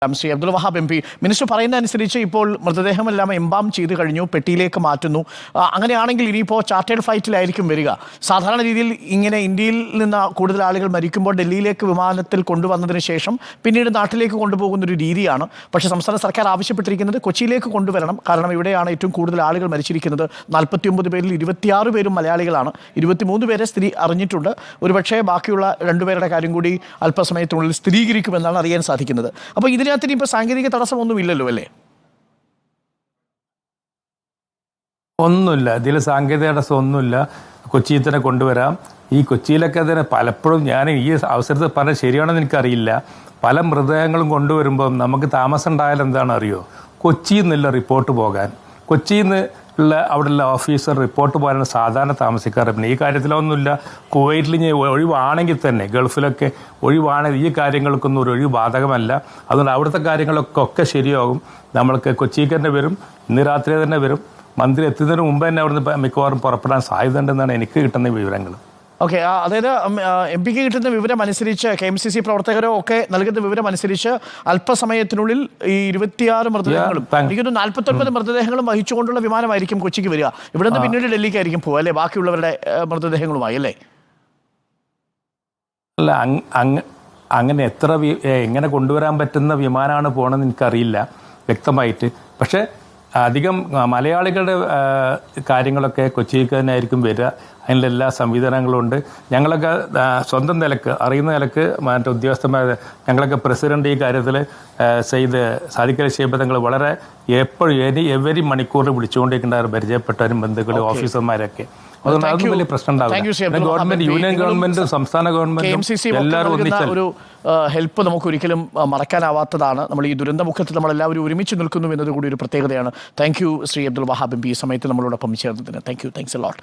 Shri Abdul Wahab M P minister പറയുന്ന അനുസരിച്ച് ഇപ്പോൾ മൃതദേഹമെല്ലാം എംബാം ചെയ്ത് കഴിഞ്ഞു, പെട്ടിയിലേക്ക് മാറ്റുന്നു. അങ്ങനെയാണെങ്കിൽ ഇനിയിപ്പോൾ ചാർട്ടേഡ് ഫ്ലൈറ്റിലായിരിക്കും വരിക. സാധാരണ രീതിയിൽ ഇങ്ങനെ ഇന്ത്യയിൽ നിന്ന് കൂടുതൽ ആളുകൾ മരിക്കുമ്പോൾ ഡൽഹിയിലേക്ക് വിമാനത്തിൽ കൊണ്ടുവന്നതിന് ശേഷം പിന്നീട് നാട്ടിലേക്ക് കൊണ്ടുപോകുന്നൊരു രീതിയാണ്. പക്ഷേ സംസ്ഥാന സർക്കാർ ആവശ്യപ്പെട്ടിരിക്കുന്നത് കൊച്ചിയിലേക്ക് കൊണ്ടുവരണം. കാരണം ഇവിടെയാണ് ഏറ്റവും കൂടുതൽ ആളുകൾ മരിച്ചിരിക്കുന്നത്. 49 പേരിൽ 26 പേരും മലയാളികളാണ്. 23 പേരെ സ്ഥിതി അറിഞ്ഞിട്ടുണ്ട്. ഒരുപക്ഷേ ബാക്കിയുള്ള 2 പേരുടെ കാര്യം കൂടി അല്പസമയത്തിനുള്ളിൽ സ്ഥിരീകരിക്കുമെന്നാണ് അറിയാൻ സാധിക്കുന്നത്. അപ്പോൾ ഇതിനകത്ത് ഇപ്പോൾ സാങ്കേതിക തടസ്സമൊന്നും ഇല്ലല്ലോ അല്ലേ? ഒന്നുമില്ല, ഇതിൽ സാങ്കേതിക തടസ്സം ഒന്നുമില്ല. കൊച്ചിയിൽ തന്നെ കൊണ്ടുവരാം. ഈ കൊച്ചിയിലൊക്കെ തന്നെ പലപ്പോഴും ഞാൻ ഈ അവസരത്തിൽ പറഞ്ഞാൽ ശരിയാണെന്ന് എനിക്കറിയില്ല. പല മൃതദേഹങ്ങളും കൊണ്ടുവരുമ്പം നമുക്ക് താമസം ഉണ്ടായാലും എന്താണ് അറിയോ, കൊച്ചിയിൽ നിന്നുള്ള റിപ്പോർട്ട് പോകാൻ, കൊച്ചിയിൽ നിന്ന് ഉള്ള അവിടെയുള്ള ഓഫീസർ റിപ്പോർട്ട് പോകാനാണ് സാധാരണ താമസിക്കാറ്. പിന്നെ ഈ കാര്യത്തിലൊന്നുമില്ല. കുവൈറ്റിൽ ഇനി ഒഴിവാണെങ്കിൽ തന്നെ, ഗൾഫിലൊക്കെ ഒഴിവാണെങ്കിൽ ഈ കാര്യങ്ങൾക്കൊന്നും ഒരു ഒഴിവ് ബാധകമല്ല. അതുകൊണ്ട് അവിടുത്തെ കാര്യങ്ങളൊക്കെ ശരിയാകും. നമ്മൾക്ക് കൊച്ചിക്ക് തന്നെ വരും, ഇന്ന് രാത്രി തന്നെ വരും. മന്ത്രി എത്തുന്നതിന് മുമ്പ് തന്നെ അവിടുന്ന് മിക്കവാറും പുറപ്പെടാൻ സാധ്യതയുണ്ടെന്നാണ് എനിക്ക് കിട്ടുന്ന വിവരങ്ങൾ. ഓക്കെ, അതായത് എം പിക്ക് കിട്ടുന്ന വിവരം അനുസരിച്ച് KMCC പ്രവർത്തകരോ ഒക്കെ നൽകുന്ന വിവരം അനുസരിച്ച് അല്പസമയത്തിനുള്ളിൽ ഈ 26 മൃതദേഹങ്ങളും എനിക്കൊരു 49 മൃതദേഹങ്ങളും വഹിച്ചുകൊണ്ടുള്ള വിമാനമായിരിക്കും കൊച്ചിക്ക് വരിക. ഇവിടെ നിന്ന് പിന്നീട് ഡൽഹിക്കായിരിക്കും പോകുക അല്ലേ, ബാക്കിയുള്ളവരുടെ മൃതദേഹങ്ങളുമായി അല്ലേ? അല്ല, അങ്ങനെ എങ്ങനെ കൊണ്ടുവരാൻ പറ്റുന്ന വിമാനമാണ് പോകണമെന്ന് എനിക്കറിയില്ല വ്യക്തമായിട്ട്. പക്ഷേ അധികം മലയാളികളുടെ കാര്യങ്ങളൊക്കെ കൊച്ചിയിലേക്ക് തന്നെ ആയിരിക്കും വരിക. അതിൻ്റെ എല്ലാ സംവിധാനങ്ങളും ഉണ്ട്. ഞങ്ങളൊക്കെ സ്വന്തം നിലക്ക് അറിയുന്ന നിലക്ക് മറ്റു ഉദ്യോഗസ്ഥന്മാർ, ഞങ്ങളൊക്കെ പ്രസിഡന്റ് ഈ കാര്യത്തിൽ സാദിഖ് അലി ശൈബ് തങ്ങൾ വളരെ എപ്പോഴും എവരി മണിക്കൂറിൽ വിളിച്ചുകൊണ്ടിരിക്കേണ്ട പരിചയപ്പെട്ടവരും ബന്ധുക്കളും ഓഫീസർമാരൊക്കെ. അതുകൊണ്ട് അതൊന്നും വലിയ പ്രശ്നം ഉണ്ടാവില്ല. ഗവൺമെന്റ്, യൂണിയൻ ഗവൺമെന്റ്, സംസ്ഥാന ഗവൺമെന്റ് എല്ലാവരും ഒന്നിച്ചാൽ ഒരു ഹെൽപ്പ് നമുക്ക് ഒരിക്കലും മറക്കാനാവാത്തതാണ്. നമ്മൾ ഈ ദുരന്തമുഖത്തിൽ നമ്മളെല്ലാവരും ഒരുമിച്ച് നിൽക്കുന്നു എന്നത് കൂടി ഒരു പ്രത്യേകതയാണ്. Thank you Shri Abdul Wahab M P ഈ സമയത്ത് നമ്മളോടൊപ്പം ചേർന്നതിന്. Thanks a lot.